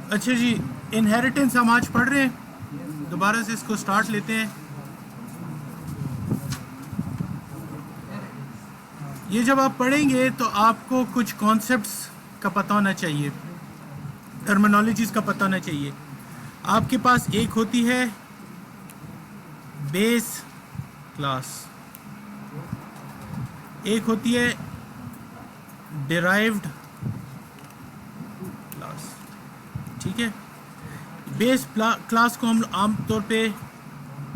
अच्छा जी, इनहेरिटेंस हम आज पढ़ रहे हैं, दोबारा से इसको स्टार्ट लेते हैं। ये जब आप पढ़ेंगे तो आपको कुछ कॉन्सेप्ट्स का पता होना चाहिए, टर्मिनोलॉजीज का पता होना चाहिए। आपके पास एक होती है बेस क्लास, एक होती है डिराइव्ड क्लास। ठीक है, बेस क्लास को हम आमतौर पे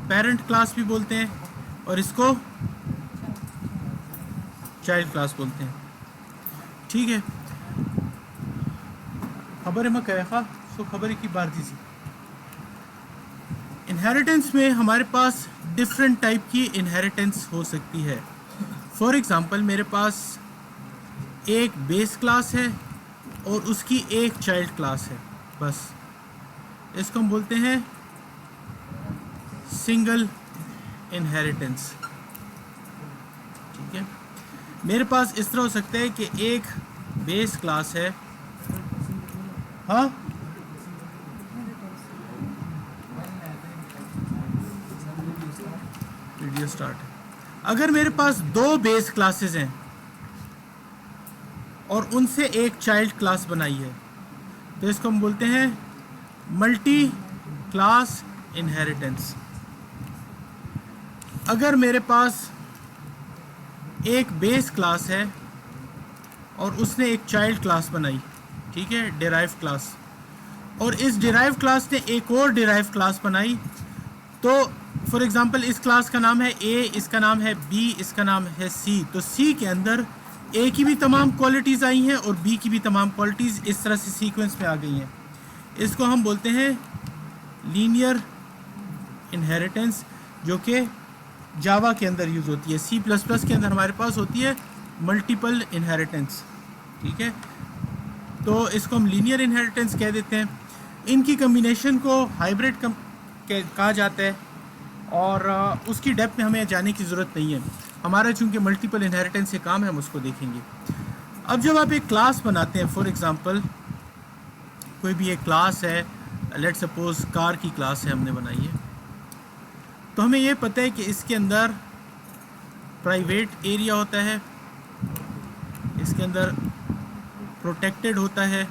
पेरेंट क्लास भी बोलते हैं और इसको चाइल्ड क्लास बोलते हैं। ठीक है, खबर में कैफा सो खबर की बार थी। इनहेरिटेंस में हमारे पास डिफरेंट टाइप की इनहेरिटेंस हो सकती है। फॉर एग्जांपल, मेरे पास एक बेस क्लास है और उसकी एक चाइल्ड क्लास है, बस इसको हम बोलते हैं सिंगल इनहेरिटेंस। ठीक है, मेरे पास इस तरह हो सकता है कि एक बेस क्लास है, हाँ वीडियो स्टार्ट है। अगर मेरे पास दो बेस क्लासेस हैं और उनसे एक चाइल्ड क्लास बनाई है तो इसको हम बोलते हैं मल्टी क्लास इनहेरिटेंस। अगर मेरे पास एक बेस क्लास है और उसने एक चाइल्ड क्लास बनाई, ठीक है, डिराइव क्लास, और इस डिराइव क्लास ने एक और डिराइव क्लास बनाई, तो फॉर एग्जांपल इस क्लास का नाम है ए, इसका नाम है बी, इसका नाम है सी, तो सी के अंदर ए की भी तमाम क्वालिटीज़ आई हैं और बी की भी तमाम क्वालिटीज़ इस तरह से सीक्वेंस में आ गई हैं। इसको हम बोलते हैं लीनियर इनहेरिटेंस, जो कि जावा के अंदर यूज़ होती है। सी प्लस प्लस के अंदर हमारे पास होती है मल्टीपल इनहेरिटेंस। ठीक है, तो इसको हम लीनियर इनहेरिटेंस कह देते हैं। इनकी कम्बिनेशन को हाइब्रिड कहा जाता है और उसकी डेप्थ में हमें जाने की ज़रूरत नहीं है, हमारा चूंकि मल्टीपल इनहेरिटेंस से काम है, हम उसको देखेंगे। अब जब आप एक क्लास बनाते हैं, फॉर एग्जांपल कोई भी एक क्लास है, लेट सपोज कार की क्लास है हमने बनाई है, तो हमें ये पता है कि इसके अंदर प्राइवेट एरिया होता है, इसके अंदर प्रोटेक्टेड होता है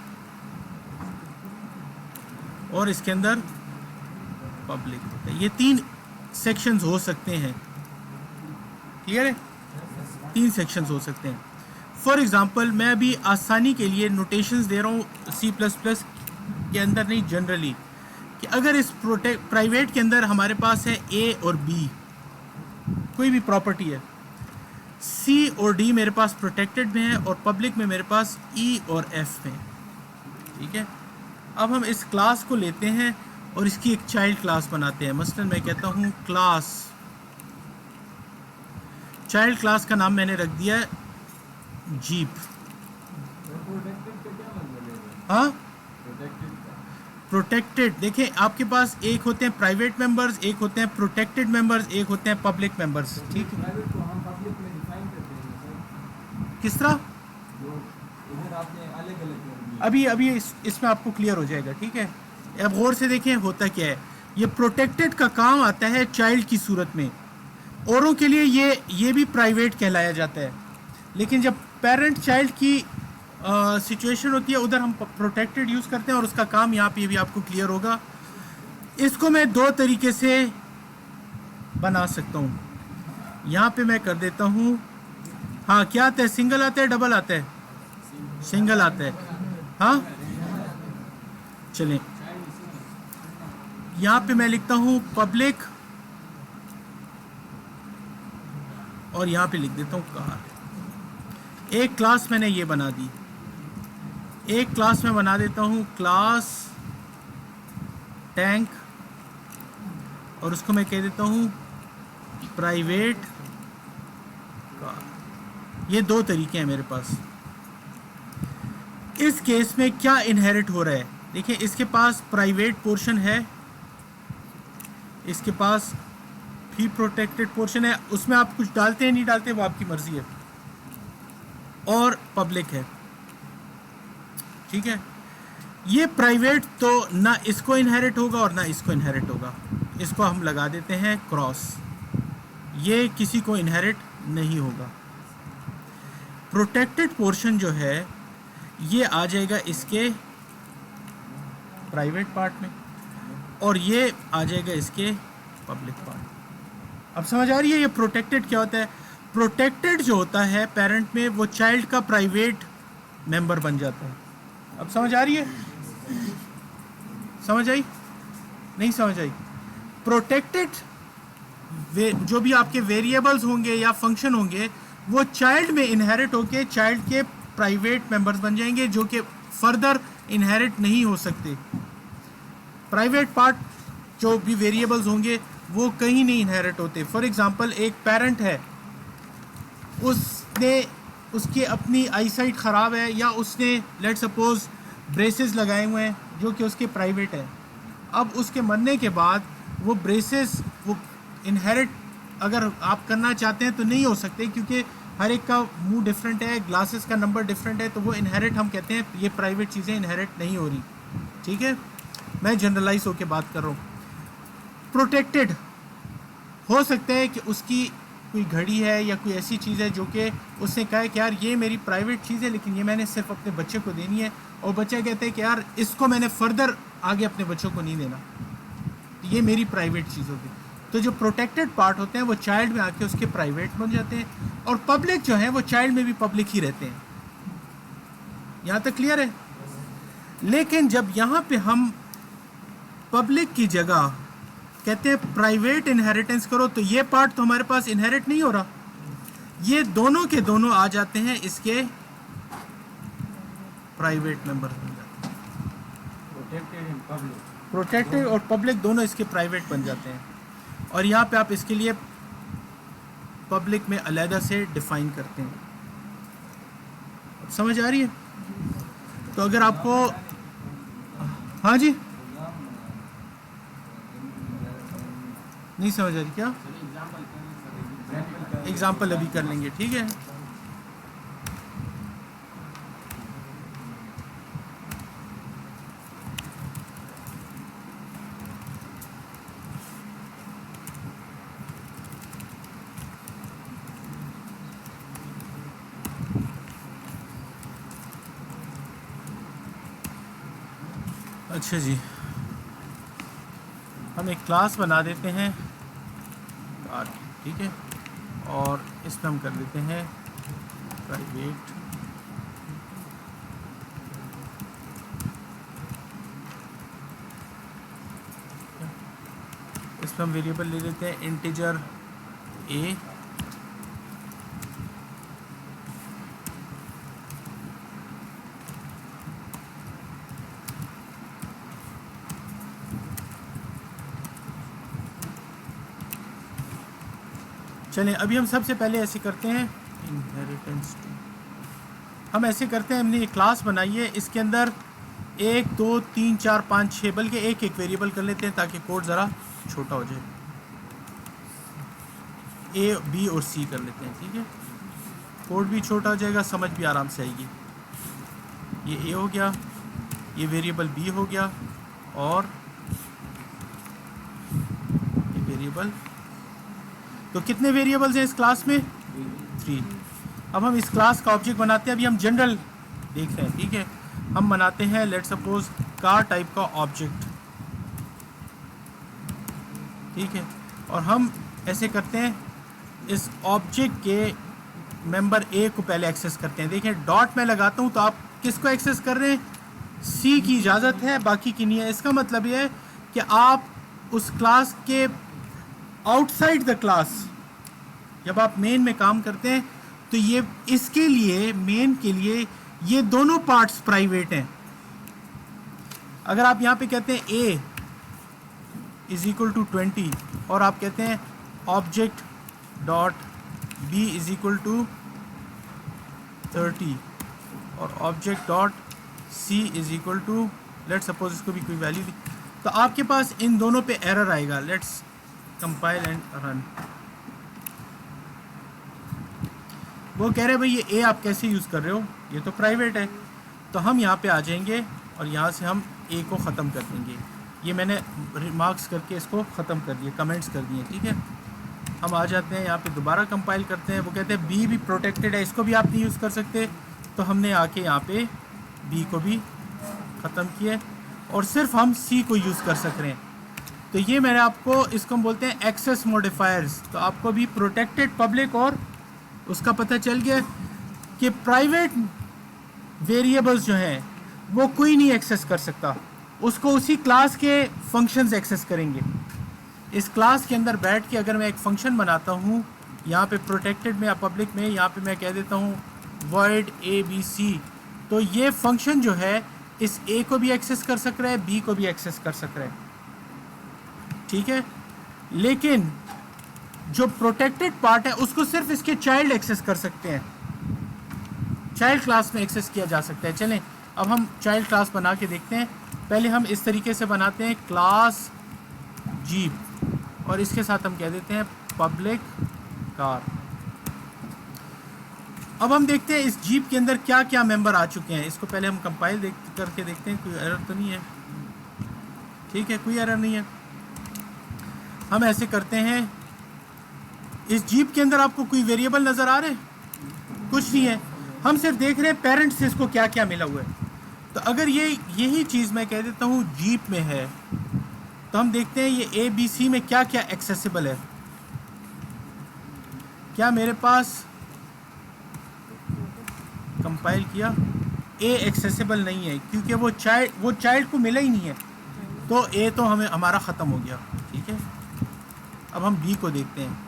और इसके अंदर पब्लिक होता है। ये तीन सेक्शंस हो सकते हैं, क्लियर है? तीन सेक्शंस हो सकते हैं। फॉर एग्जांपल, मैं अभी आसानी के लिए नोटेशंस दे रहा हूँ सी प्लस प्लस के अंदर नहीं, जनरली, कि अगर इस प्राइवेट के अंदर हमारे पास है ए और बी, कोई भी प्रॉपर्टी है, सी और डी मेरे पास प्रोटेक्टेड में है और पब्लिक में मेरे पास ई और एफ में। ठीक है, अब हम इस क्लास को लेते हैं और इसकी एक चाइल्ड क्लास बनाते हैं। मसलन मैं कहता हूँ क्लास, चाइल्ड क्लास का नाम मैंने रख दिया है जीप। हाँ, प्रोटेक्टेड, देखें आपके पास एक होते हैं प्राइवेट मेंबर्स, एक होते हैं प्रोटेक्टेड मेंबर्स, एक होते हैं पब्लिक मेंबर्स। ठीक है, किस तरह? अभी अभी इसमें आपको क्लियर हो जाएगा। ठीक है, अब गौर से देखें होता क्या है। ये प्रोटेक्टेड का काम आता है चाइल्ड की सूरत में, औरों के लिए ये भी प्राइवेट कहलाया जाता है, लेकिन जब पेरेंट चाइल्ड की सिचुएशन होती है उधर हम प्रोटेक्टेड यूज़ करते हैं और उसका काम यहाँ पे भी आपको क्लियर होगा। इसको मैं दो तरीके से बना सकता हूँ। यहाँ पे मैं कर देता हूँ, हाँ क्या आता है, सिंगल आता है, डबल आता है? सिंगल आता है। हाँ चलें, यहाँ पे मैं लिखता हूँ पब्लिक और यहाँ पे लिख देता हूँ कार। एक क्लास मैंने ये बना दी, एक क्लास में बना देता हूँ क्लास टैंक और उसको मैं कह देता हूँ प्राइवेट कार। ये दो तरीके हैं मेरे पास। इस केस में क्या इनहेरिट हो रहा है, देखिए इसके पास प्राइवेट पोर्शन है, इसके पास भी प्रोटेक्टेड पोर्शन है, उसमें आप कुछ डालते हैं नहीं डालते वो आपकी मर्जी है, और पब्लिक है। ठीक है, ये प्राइवेट तो ना इसको इनहेरिट होगा और ना इसको इनहेरिट होगा, इसको हम लगा देते हैं क्रॉस, ये किसी को इनहेरिट नहीं होगा। प्रोटेक्टेड पोर्शन जो है ये आ जाएगा इसके प्राइवेट पार्ट में और ये आ जाएगा इसके पब्लिक पार्ट। अब समझ आ रही है ये प्रोटेक्टेड क्या होता है? प्रोटेक्टेड जो होता है पेरेंट में वो चाइल्ड का प्राइवेट मेंबर बन जाता है। अब समझ आ रही है? समझ आई? नहीं समझ आई? प्रोटेक्टेड जो भी आपके वेरिएबल्स होंगे या फंक्शन होंगे वो चाइल्ड में इनहेरिट होके चाइल्ड के प्राइवेट मेंबर्स बन जाएंगे जो कि फर्दर इनहेरिट नहीं हो सकते। प्राइवेट पार्ट जो भी वेरिएबल्स होंगे वो कहीं नहीं इनहेरिट होते। फॉर एग्जांपल एक पेरेंट है, उसने उसकी अपनी आईसाइट ख़राब है या उसने लेट सपोज ब्रेसेस लगाए हुए हैं जो कि उसके प्राइवेट है। अब उसके मरने के बाद वो ब्रेसेस वो इनहेरिट अगर आप करना चाहते हैं तो नहीं हो सकते क्योंकि हर एक का मुंह डिफरेंट है, ग्लासेस का नंबर डिफरेंट है, तो वो इनहेरिट हम कहते हैं ये प्राइवेट चीज़ें इनहेरिट नहीं हो रही। ठीक है, मैं जनरलाइज होकर बात कर रहा हूँ। प्रोटेक्टेड हो सकता है कि उसकी कोई घड़ी है या कोई ऐसी चीज़ है जो कि उसने कहा है कि यार ये मेरी प्राइवेट चीज़ है लेकिन ये मैंने सिर्फ अपने बच्चे को देनी है, और बच्चा कहता है कि यार इसको मैंने फर्दर आगे अपने बच्चों को नहीं देना, तो ये मेरी प्राइवेट चीज़ होगी। तो जो प्रोटेक्टेड पार्ट होते हैं वो चाइल्ड में आके उसके प्राइवेट बन जाते हैं, और पब्लिक जो है वो चाइल्ड में भी पब्लिक ही रहते हैं। यहाँ तक क्लियर है? लेकिन जब यहाँ पे हम पब्लिक की जगह कहते हैं प्राइवेट इनहेरिटेंस करो तो ये पार्ट तो हमारे पास इनहेरिट नहीं हो रहा, ये दोनों के दोनों आ जाते हैं इसके प्राइवेट मेंबर बन जाते हैं। प्रोटेक्टेड और पब्लिक दोनों इसके प्राइवेट बन जाते हैं, और यहाँ पे आप इसके लिए पब्लिक में अलहदा से डिफाइन करते हैं। समझ आ रही है? तो अगर आपको, हाँ जी, नहीं समझ आ रही क्या? एग्जाम्पल अभी कर लेंगे, ठीक है। अच्छा जी, हम एक क्लास बना देते हैं कार, ठीक है, और इसमें हम कर देते हैं प्राइवेट इसमें हम वेरिएबल ले लेते हैं इंटीजर a, चलें अभी हम सबसे पहले ऐसे करते हैं इनहेरिटेंस टू, हम ऐसे करते हैं, हमने एक क्लास बनाई है, इसके अंदर 1 2 3 4 5 6 बल्कि एक एक वेरिएबल कर लेते हैं ताकि कोड ज़रा छोटा हो जाए। ए बी और सी कर लेते हैं, ठीक है, कोड भी छोटा हो जाएगा, समझ भी आराम से आएगी। ये ए हो गया, ये वेरिएबल बी हो गया, और ये वेरिएबल, तो कितने वेरिएबल्स हैं इस क्लास में? 3। अब हम इस क्लास का ऑब्जेक्ट बनाते हैं, अभी हम जनरल देख रहे हैं, ठीक है, हम बनाते हैं लेट सपोज कार टाइप का ऑब्जेक्ट, ठीक है, और हम ऐसे करते हैं इस ऑब्जेक्ट के मेंबर ए को पहले एक्सेस करते हैं। देखिए डॉट मैं लगाता हूँ तो आप किसको एक्सेस कर रहे हैं? सी की इजाज़त है, बाकी की नहीं है। इसका मतलब ये है कि आप उस क्लास के आउटसाइड द क्लास जब आप मेन में काम करते हैं तो ये इसके लिए मेन के लिए ये दोनों पार्ट्स प्राइवेट हैं। अगर आप यहाँ पे कहते हैं a इज इक्वल टू 20 और आप कहते हैं object dot b is equal to 30 और object dot c is equal to let's suppose इसको भी कोई वैल्यू दी, तो आपके पास इन दोनों पे एरर आएगा। Let's compile and run. वो कह रहे हैं भाई ये ए आप कैसे यूज़ कर रहे हो, ये तो प्राइवेट है। तो हम यहाँ पे आ जाएंगे और यहाँ से हम ए को ख़त्म कर देंगे। ये मैंने रिमार्क्स करके इसको ख़त्म कर दिए, कमेंट्स कर दिए, ठीक है। हम आ जाते हैं यहाँ पे, दोबारा कंपाइल करते हैं। वो कहते हैं बी भी प्रोटेक्टेड है, इसको भी आप नहीं यूज़ कर सकते, तो हमने आके यहाँ पे बी को भी ख़त्म किया और सिर्फ हम सी को यूज़ कर सक रहे हैं। तो ये मैंने आपको, इसको हम बोलते हैं एक्सेस मॉडिफायर्स। तो आपको भी प्रोटेक्टेड, पब्लिक और उसका पता चल गया कि प्राइवेट वेरिएबल्स जो हैं वो कोई नहीं एक्सेस कर सकता, उसको उसी क्लास के फंक्शंस एक्सेस करेंगे। इस क्लास के अंदर बैठ के अगर मैं एक फ़ंक्शन बनाता हूँ यहाँ पे प्रोटेक्टेड में या पब्लिक में, यहाँ पे मैं कह देता हूँ void abc, तो ये फंक्शन जो है इस a को भी एक्सेस कर सक रहा है, b को भी एक्सेस कर सक रहा है, ठीक है। लेकिन जो प्रोटेक्टेड पार्ट है उसको सिर्फ इसके चाइल्ड एक्सेस कर सकते हैं, चाइल्ड क्लास में एक्सेस किया जा सकता है। चलें अब हम चाइल्ड क्लास बना के देखते हैं। पहले हम इस तरीके से बनाते हैं क्लास जीप, और इसके साथ हम कह देते हैं पब्लिक कार। अब हम देखते हैं इस जीप के अंदर क्या क्या मेंबर आ चुके हैं। इसको पहले हम कंपाइल करके देखते हैं, कोई एरर तो नहीं है, ठीक है, कोई एरर नहीं है। हम ऐसे करते हैं, इस जीप के अंदर आपको कोई वेरिएबल नज़र आ रहे हैं? कुछ नहीं है, हम सिर्फ देख रहे हैं पेरेंट्स से इसको क्या क्या मिला हुआ है। तो अगर यही चीज़ मैं कह देता हूँ जीप में है, तो हम देखते हैं ये ए बी सी में क्या क्या एक्सेसिबल है। क्या मेरे पास, कंपाइल किया, ए एक्सेसिबल नहीं है क्योंकि वो चाइल्ड को मिला ही नहीं है, तो ए तो हमें हमारा ख़त्म हो गया, ठीक है। अब हम बी को देखते हैं।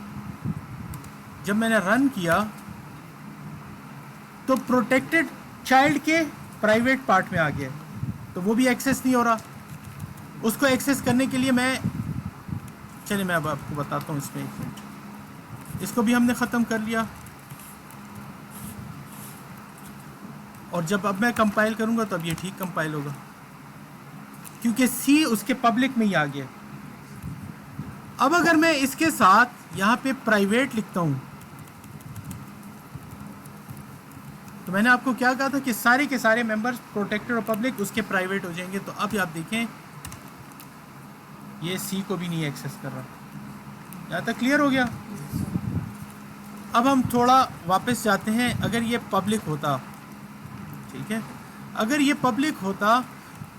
जब मैंने रन किया तो प्रोटेक्टेड चाइल्ड के प्राइवेट पार्ट में आ गया, तो वो भी एक्सेस नहीं हो रहा। उसको एक्सेस करने के लिए चलिए मैं अब आपको बताता हूँ इसमें, एक मिनट। इसको भी हमने ख़त्म कर लिया, और जब अब मैं कंपाइल करूँगा तो अब ये ठीक कंपाइल होगा क्योंकि सी उसके पब्लिक में ही आ गया। अब अगर मैं इसके साथ यहाँ पे प्राइवेट लिखता हूँ, तो मैंने आपको क्या कहा था कि सारे के सारे मेंबर्स प्रोटेक्टेड और पब्लिक उसके प्राइवेट हो जाएंगे। तो अब आप देखें ये सी को भी नहीं एक्सेस कर रहा। यहाँ तक क्लियर हो गया? अब हम थोड़ा वापस जाते हैं। अगर ये पब्लिक होता, ठीक है, अगर ये पब्लिक होता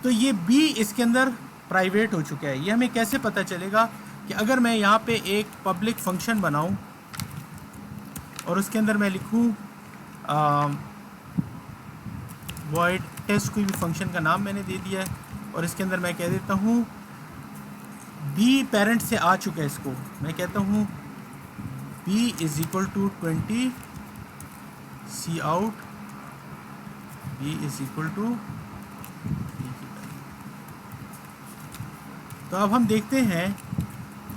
तो ये बी इसके अंदर प्राइवेट हो चुका है। ये हमें कैसे पता चलेगा कि अगर मैं यहाँ पे एक पब्लिक फंक्शन बनाऊँ और उसके अंदर मैं लिखूँ void टेस्ट, कोई भी फंक्शन का नाम मैंने दे दिया है, और इसके अंदर मैं कह देता हूँ बी पेरेंट से आ चुका है, इसको मैं कहता हूँ b is equal to 20 C out, b is equal to. तो अब हम देखते हैं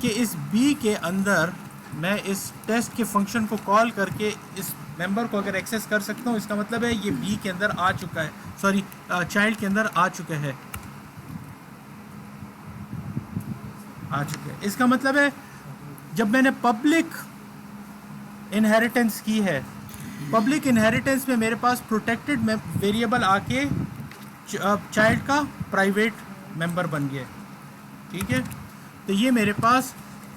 कि इस b के अंदर मैं इस टेस्ट के फंक्शन को कॉल करके इस मेंबर को अगर एक्सेस कर सकता हूँ, इसका मतलब है ये b के अंदर आ चुका है, सॉरी चाइल्ड के अंदर आ चुका है, इसका मतलब है जब मैंने पब्लिक इनहेरिटेंस की है, पब्लिक इनहेरिटेंस में मेरे पास प्रोटेक्टेड वेरिएबल आके चाइल्ड का प्राइवेट मेंबर बन गया, ठीक है। तो ये मेरे पास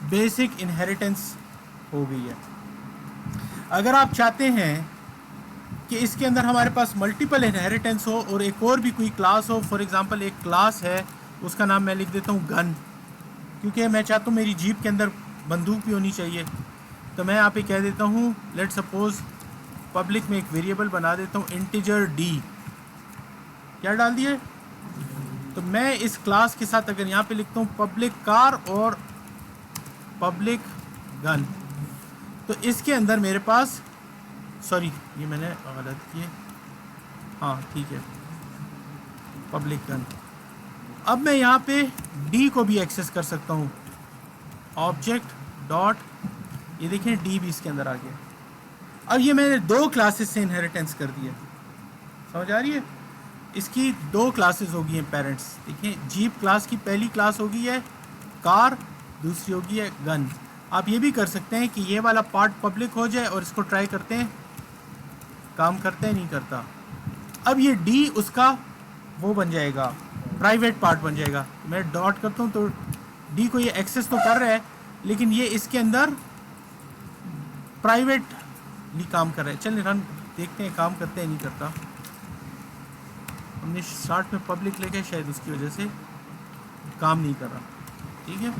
बेसिक इनहेरिटेंस हो गई है। अगर आप चाहते हैं कि इसके अंदर हमारे पास मल्टीपल इनहेरिटेंस हो और एक और भी कोई क्लास हो, फॉर एग्जांपल एक क्लास है, उसका नाम मैं लिख देता हूँ गन, क्योंकि मैं चाहता हूँ मेरी जीप के अंदर बंदूक भी होनी चाहिए। तो मैं यहाँ पे कह देता हूँ, लेट सपोज पब्लिक में एक वेरिएबल बना देता हूँ इंटीजर डी। क्या डाल दिए? तो मैं इस क्लास के साथ अगर यहाँ पे लिखता हूँ पब्लिक कार और पब्लिक गन, तो इसके अंदर मेरे पास, सॉरी ये मैंने गलत किए, हाँ ठीक है, पब्लिक गन। अब मैं यहाँ पे डी को भी एक्सेस कर सकता हूँ, ऑब्जेक्ट डॉट, ये देखें डी भी इसके अंदर आ गया। अब ये मैंने दो क्लासेस से इनहेरिटेंस कर दिया, समझ आ रही है? इसकी दो क्लासेस हो गई हैं पेरेंट्स। देखिए जीप क्लास की पहली क्लास हो गई है कार, दूसरी हो गई है गन। आप ये भी कर सकते हैं कि ये वाला पार्ट पब्लिक हो जाए और इसको ट्राई करते हैं, काम करता है नहीं करता। अब ये डी उसका वो बन जाएगा, प्राइवेट पार्ट बन जाएगा। मैं डॉट करता हूँ तो डी को ये एक्सेस तो कर रहा है, लेकिन ये इसके अंदर प्राइवेटली काम कर रहा है। चलिए रन देखते हैं काम करते हैं नहीं करता। हमने स्टार्ट में पब्लिक लेके शायद उसकी वजह से काम नहीं कर रहा। ठीक है,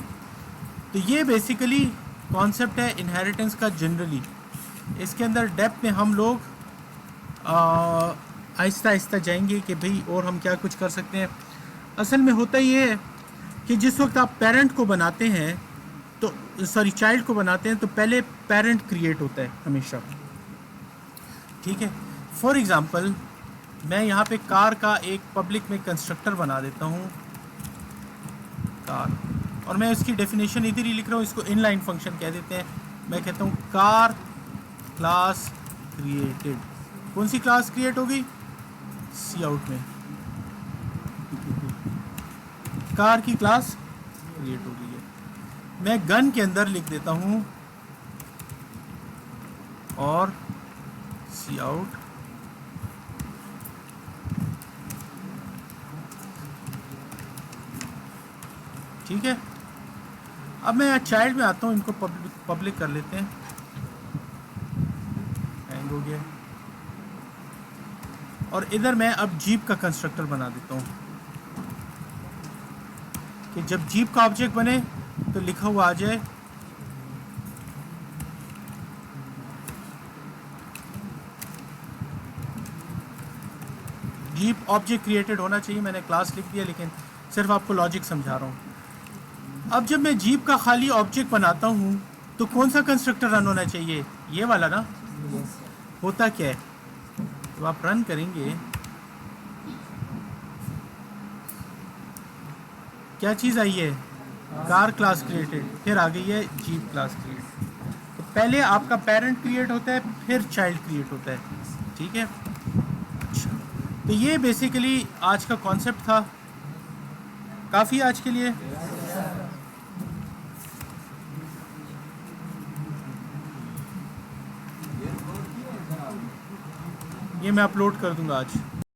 तो ये बेसिकली कॉन्सेप्ट है इनहेरिटेंस का जनरली। इसके अंदर डेप्थ में हम लोग आहिस्ता आहिस्ता जाएंगे कि भाई और हम क्या कुछ कर सकते हैं। असल में होता ये है कि जिस वक्त आप पेरेंट को बनाते हैं तो सॉरी चाइल्ड को बनाते हैं तो पहले पेरेंट क्रिएट होता है हमेशा। ठीक है, फॉर एग्ज़ाम्पल मैं यहाँ पे कार का एक पब्लिक में कंस्ट्रक्टर बना देता हूँ कार, और मैं उसकी डेफिनेशन इधर ही लिख रहा हूँ, इसको इनलाइन फंक्शन कह देते हैं। मैं कहता हूँ कार क्लास क्रिएटेड। कौन सी क्लास क्रिएट होगी? सी आउट में कार की क्लास क्रिएट हो गई है। मैं गन के अंदर लिख देता हूँ और सी आउट ठीक है। अब मैं चाइल्ड में आता हूँ, इनको पब्लिक कर लेते हैं। हैंग हो गया। और इधर मैं अब जीप का कंस्ट्रक्टर बना देता हूँ कि जब जीप का ऑब्जेक्ट बने तो लिखा हुआ आ जाए जीप ऑब्जेक्ट क्रिएटेड होना चाहिए। मैंने क्लास लिख दिया, लेकिन सिर्फ आपको लॉजिक समझा रहा हूँ। अब जब मैं जीप का खाली ऑब्जेक्ट बनाता हूँ तो कौन सा कंस्ट्रक्टर रन होना चाहिए? ये वाला ना। होता क्या है, तो आप रन करेंगे, क्या चीज़ आई है? कार क्लास क्रिएटेड, फिर आ गई है जीप क्लास क्रिएटेड। तो पहले आपका पेरेंट क्रिएट होता है, फिर चाइल्ड क्रिएट होता है। ठीक है, अच्छा, तो ये बेसिकली आज का कॉन्सेप्ट था। काफ़ी आज के लिए। ये मैं अपलोड कर दूंगा आज।